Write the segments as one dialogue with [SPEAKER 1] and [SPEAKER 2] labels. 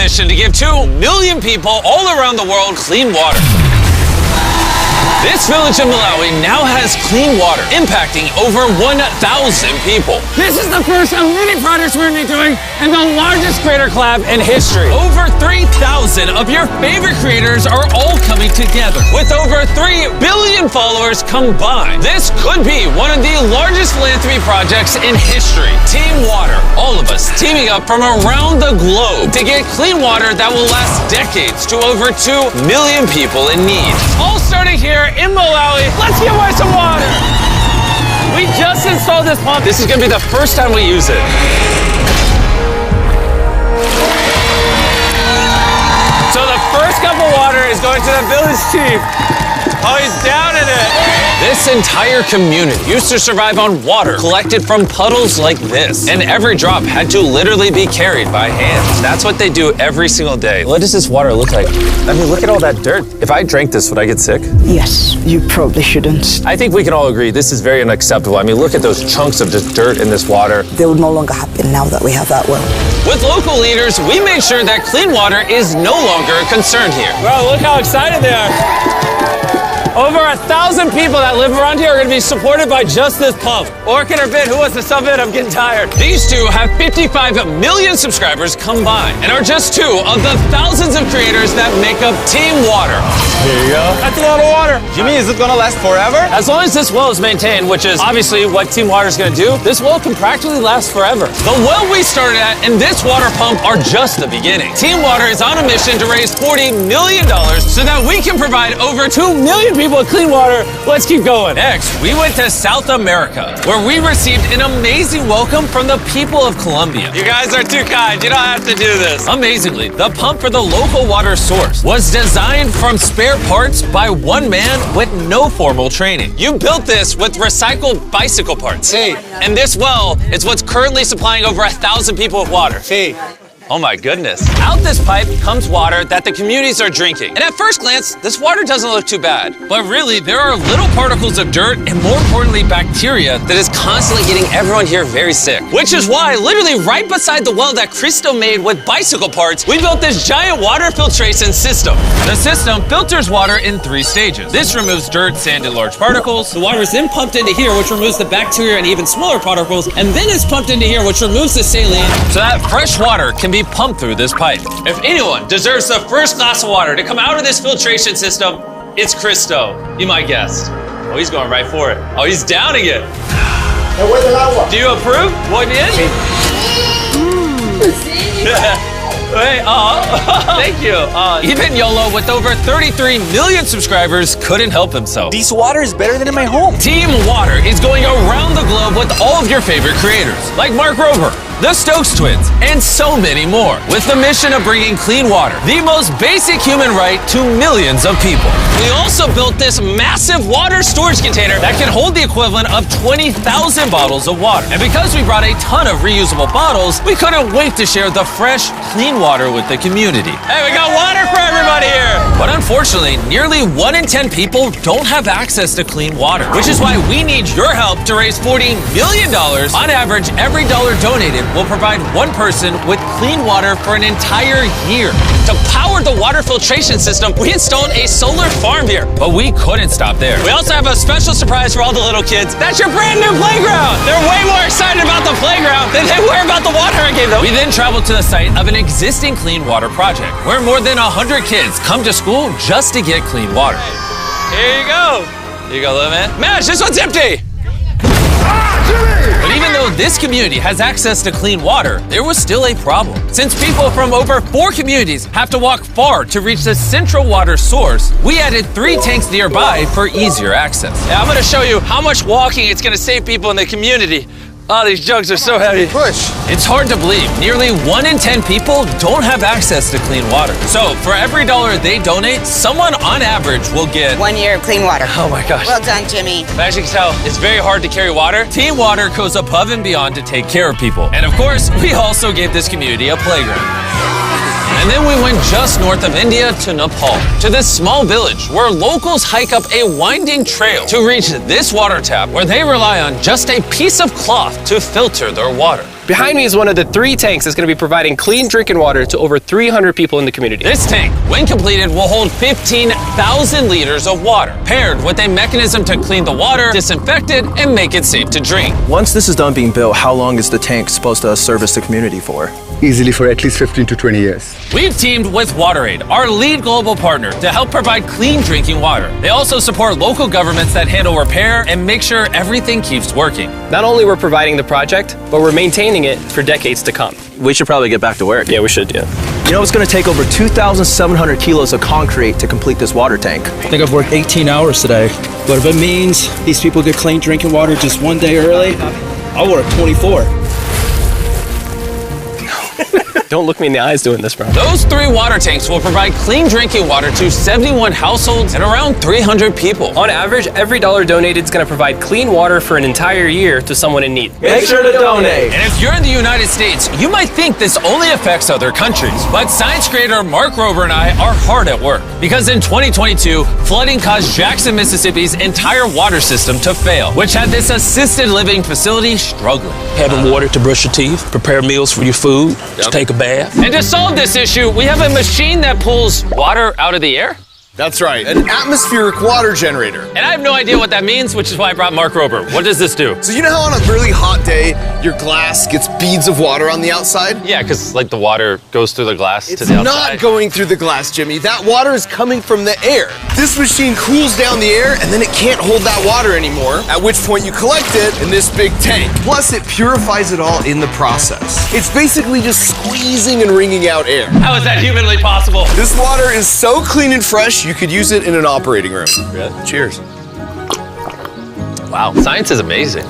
[SPEAKER 1] mission to give 2 million people all around the world clean water. This village in Malawi now has clean water, impacting over 1,000 people.
[SPEAKER 2] This is the first of many projects we're going to be doing and the largest creator collab in history.
[SPEAKER 1] Over 3,000 of your favorite creators are all coming together. With over 3 billion followers combined, this could be one of the largest philanthropy projects in history. Team Water, all of us teaming up from around the globe to get clean water that will last decades to over 2 million people in need.
[SPEAKER 2] All starting here in Malawi. Let's give away some water. We just installed this pump.
[SPEAKER 1] This is going to be the first time we use it.
[SPEAKER 2] So the first cup of water is going to the village chief. Oh, he's down in it.
[SPEAKER 1] This entire community used to survive on water collected from puddles like this. And every drop had to literally be carried by hand. That's what they do every single day. What does this water look like? I mean, look at all that dirt. If I drank this, would I get sick?
[SPEAKER 3] Yes, you probably shouldn't.
[SPEAKER 1] I think we can all agree this is very unacceptable. I mean, look at those chunks of just dirt in this water.
[SPEAKER 3] They will no longer happen now that we have that well.
[SPEAKER 1] With local leaders, we made sure that clean water is no longer a concern here.
[SPEAKER 2] Bro, look how excited they are. Over 1,000 people that live around here are going to be supported by just this pump. Orchid or Bit, who wants to sub in? I'm getting tired.
[SPEAKER 1] These two have 55 million subscribers combined and are just 2 of the thousands of creators that make up Team Water.
[SPEAKER 2] Here you go. That's a lot of water.
[SPEAKER 4] Jimmy, is it gonna last forever?
[SPEAKER 2] As long as this well is maintained, which is obviously what Team Water is going to do, this well can practically last forever.
[SPEAKER 1] The well we started at and this water pump are just the beginning. Team Water is on a mission to raise $40 million so that we can provide over 2 million
[SPEAKER 2] People with clean water. Let's keep going.
[SPEAKER 1] Next, we went to South America, where we received an amazing welcome from the people of Colombia.
[SPEAKER 2] You guys are too kind. You don't have to do this.
[SPEAKER 1] Amazingly, the pump for the local water source was designed from spare parts by one man with no formal training. You built this with recycled bicycle parts.
[SPEAKER 4] Sí.
[SPEAKER 1] And this well is what's currently supplying over 1,000 people with water.
[SPEAKER 4] Sí.
[SPEAKER 1] Oh my goodness. Out this pipe comes water that the communities are drinking. And at first glance, this water doesn't look too bad. But really, there are little particles of dirt and more importantly, bacteria that is constantly getting everyone here very sick. Which is why, literally right beside the well that Cristo made with bicycle parts, we built this giant water filtration system. The system filters water in 3 stages. This removes dirt, sand, and large particles. The water is then pumped into here, which removes the bacteria and even smaller particles, and then it's pumped into here, which removes the saline, so that fresh water can be pumped through this pipe. If anyone deserves the first glass of water to come out of this filtration system, it's Cristo. Be my guest. Oh, he's going right for it. Oh, he's downing it. Do you approve? Muy bien? Hey, thank you. Even Yolo, with over 33 million subscribers, couldn't help himself.
[SPEAKER 4] This water is better than in my home.
[SPEAKER 1] Team Water is going around the globe with all of your favorite creators, like Mark Rober, the Stokes Twins, and so many more, with the mission of bringing clean water, the most basic human right, to millions of people. We also built this massive water storage container that can hold the equivalent of 20,000 bottles of water. And because we brought a ton of reusable bottles, we couldn't wait to share the fresh, clean water with the community.
[SPEAKER 2] Hey, we got water for everybody here.
[SPEAKER 1] But unfortunately, nearly 1 in 10 people don't have access to clean water, which is why we need your help to raise $40 million. On average, every dollar donated will provide one person with clean water for an entire year. To power the water filtration system, we installed a solar farm here, but we couldn't stop there. We also have a special surprise for all the little kids. That's your brand new playground. They're way more excited about the playground than they were about the water I gave them. We then traveled to the site of an existing clean water project, where more than 100 kids come to school just to get clean water.
[SPEAKER 2] Here you go.
[SPEAKER 1] Here you go, little man. Mash, this one's empty. But even though this community has access to clean water, there was still a problem. Since people from over 4 communities have to walk far to reach the central water source, we added 3 tanks nearby for easier access.
[SPEAKER 2] Yeah, I'm going to show you how much walking it's going to save people in the community. Oh, these jugs are so heavy.
[SPEAKER 4] Push.
[SPEAKER 1] It's hard to believe. Nearly 1 in 10 people don't have access to clean water. So for every dollar they donate, someone on average will get
[SPEAKER 5] 1 year of clean water.
[SPEAKER 1] Oh my gosh.
[SPEAKER 5] Well done, Jimmy.
[SPEAKER 1] As you can tell, it's very hard to carry water. Team Water goes above and beyond to take care of people. And of course, we also gave this community a playground. And then we went just north of India to Nepal, to this small village where locals hike up a winding trail to reach this water tap where they rely on just a piece of cloth to filter their water.
[SPEAKER 5] Behind me is one of the 3 tanks that's going to be providing clean drinking water to over 300 people in the community.
[SPEAKER 1] This tank, when completed, will hold 15,000 liters of water, paired with a mechanism to clean the water, disinfect it, and make it safe to drink.
[SPEAKER 6] Once this is done being built, how long is the tank supposed to service the community for?
[SPEAKER 7] Easily for at least 15 to 20 years.
[SPEAKER 1] We've teamed with WaterAid, our lead global partner, to help provide clean drinking water. They also support local governments that handle repair and make sure everything keeps working.
[SPEAKER 5] Not only we're providing the project, but we're maintaining it for decades to come.
[SPEAKER 6] We should probably get back to work.
[SPEAKER 5] Yeah, we should, yeah.
[SPEAKER 6] You know, it's going to take over 2,700 kilos of concrete to complete this water tank.
[SPEAKER 8] I think I've worked 18 hours today. But if it means these people get clean drinking water just one day early, I'll work 24.
[SPEAKER 5] Don't look me in the eyes doing this, bro.
[SPEAKER 1] Those 3 water tanks will provide clean drinking water to 71 households and around 300 people.
[SPEAKER 5] On average, every dollar donated is going to provide clean water for an entire year to someone in need.
[SPEAKER 6] Make sure to donate.
[SPEAKER 1] And if you're in the United States, you might think this only affects other countries. But science creator Mark Rober and I are hard at work. Because in 2022, flooding caused Jackson, Mississippi's entire water system to fail, which had this assisted living facility struggling.
[SPEAKER 9] Having water to brush your teeth, prepare meals for your food, to take a bath.
[SPEAKER 1] And to solve this issue, we have a machine that pulls water out of the air.
[SPEAKER 10] That's right, an atmospheric water generator.
[SPEAKER 1] And I have no idea what that means, which is why I brought Mark Rober. What does this do?
[SPEAKER 10] So you know how on a really hot day, your glass gets beads of water on the outside?
[SPEAKER 1] Yeah, because like the water goes through the glass
[SPEAKER 10] It's
[SPEAKER 1] to the outside.
[SPEAKER 10] not going through the glass, Jimmy. That water is coming from the air. This machine cools down the air and then it can't hold that water anymore, at which point you collect it in this big tank. Plus it purifies it all in the process. It's basically just squeezing and wringing out air.
[SPEAKER 1] How is that humanly possible?
[SPEAKER 10] This water is so clean and fresh, you could use it in an operating room.
[SPEAKER 1] Really?
[SPEAKER 10] Cheers.
[SPEAKER 1] Wow, science is amazing.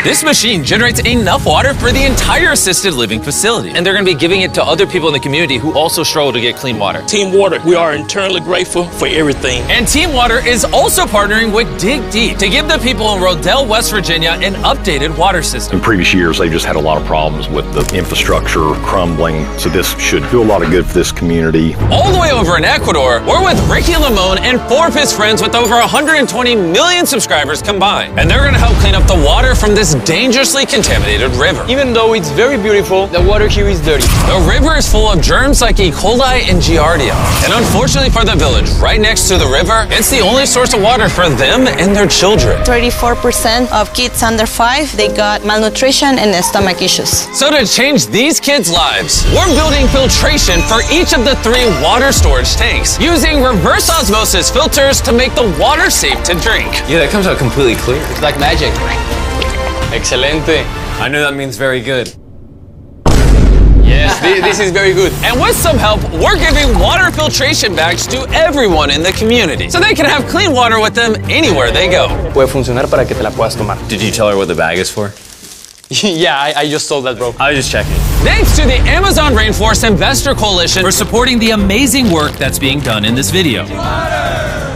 [SPEAKER 1] This machine generates enough water for the entire assisted living facility. And they're gonna be giving it to other people in the community who also struggle to get clean water.
[SPEAKER 9] Team Water, we are eternally grateful for everything.
[SPEAKER 1] And Team Water is also partnering with Dig Deep to give the people in Rodell, West Virginia an updated water system.
[SPEAKER 11] In previous years, they just had a lot of problems with the infrastructure crumbling, so this should do a lot of good for this community.
[SPEAKER 1] All the way over in Ecuador, we're with Ricky Limon and 4 of his friends with over 120 million subscribers combined. And they're gonna help clean up the water from this dangerously contaminated river.
[SPEAKER 5] Even though it's very beautiful, the water here is dirty.
[SPEAKER 1] The river is full of germs like E. coli and Giardia. And unfortunately for the village, right next to the river, it's the only source of water for them and their children.
[SPEAKER 12] 34% of kids under 5, they got malnutrition and stomach issues.
[SPEAKER 1] So to change these kids' lives, we're building filtration for each of the 3 water storage tanks, using reverse osmosis filters to make the water safe to drink.
[SPEAKER 2] Yeah, that comes out completely clear. It's like magic. Excelente. I know that means very good. Yes, this is very good.
[SPEAKER 1] And with some help, we're giving water filtration bags to everyone in the community, so they can have clean water with them anywhere they go.
[SPEAKER 5] Puede funcionar para que te la puedas tomar.
[SPEAKER 2] Did you tell her what the bag is for?
[SPEAKER 5] Yeah, I just sold that, bro.
[SPEAKER 2] I was just checking.
[SPEAKER 1] Thanks to the Amazon Rainforest Investor Coalition for supporting the amazing work that's being done in this video.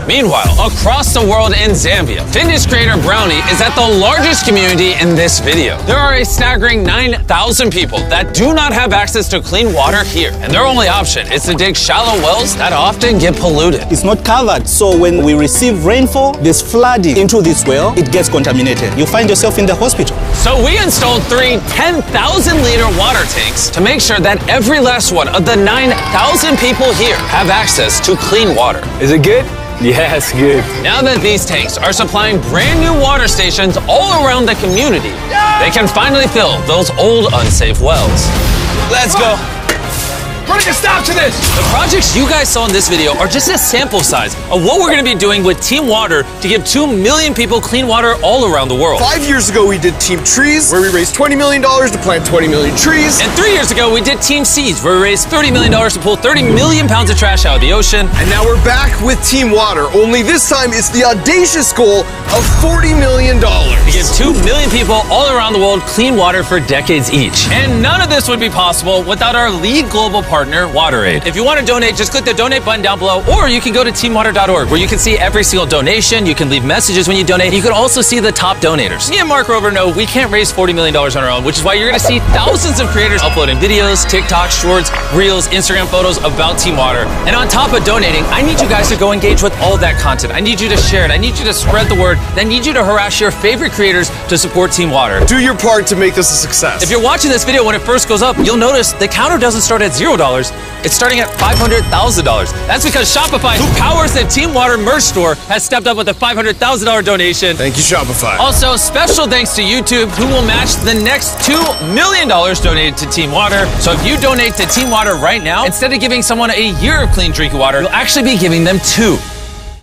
[SPEAKER 1] Meanwhile, across the world in Zambia, fitness creator Brownie is at the largest community in this video. There are a staggering 9,000 people that do not have access to clean water here, and their only option is to dig shallow wells that often get polluted.
[SPEAKER 13] It's not covered, so when we receive rainfall, there's flooding into this well, it gets contaminated. You find yourself in the hospital.
[SPEAKER 1] So we installed 3 10,000-liter water tanks to make sure that every last one of the 9,000 people here have access to clean water.
[SPEAKER 2] Is it good? Yes, good.
[SPEAKER 1] Now that these tanks are supplying brand new water stations all around the community, they can finally fill those old unsafe wells.
[SPEAKER 10] Let's go.
[SPEAKER 1] Putting a stop to this! The projects you guys saw in this video are just a sample size of what we're gonna be doing with Team Water to give 2 million people clean water all around the world.
[SPEAKER 10] 5 years ago, we did Team Trees, where we raised $20 million to plant 20 million trees.
[SPEAKER 1] And 3 years ago, we did Team Seeds, where we raised $30 million to pull 30 million pounds of trash out of the ocean.
[SPEAKER 10] And now we're back with Team Water, only this time it's the audacious goal of $40 million.
[SPEAKER 1] To give 2 million people all around the world clean water for decades each. And none of this would be possible without our lead global partner, WaterAid. WaterAid. If you want to donate, just click the donate button down below, or you can go to teamwater.org where you can see every single donation. You can leave messages when you donate. You can also see the top donators. Me and Mark Rober know we can't raise $40 million on our own, which is why you're going to see thousands of creators uploading videos, TikTok, shorts, reels, Instagram photos about Team Water. And on top of donating, I need you guys to go engage with all that content. I need you to share it. I need you to spread the word. I need you to harass your favorite creators to support Team Water.
[SPEAKER 10] Do your part to make this a success.
[SPEAKER 1] If you're watching this video when it first goes up, you'll notice the counter doesn't start at $0. It's starting at $500,000. That's because Shopify, who powers the Team Water merch store, has stepped up with a $500,000 donation.
[SPEAKER 10] Thank you, Shopify.
[SPEAKER 1] Also, special thanks to YouTube, who will match the next $2 million donated to Team Water. So if you donate to Team Water right now, instead of giving someone a year of clean drinking water, you'll actually be giving them 2.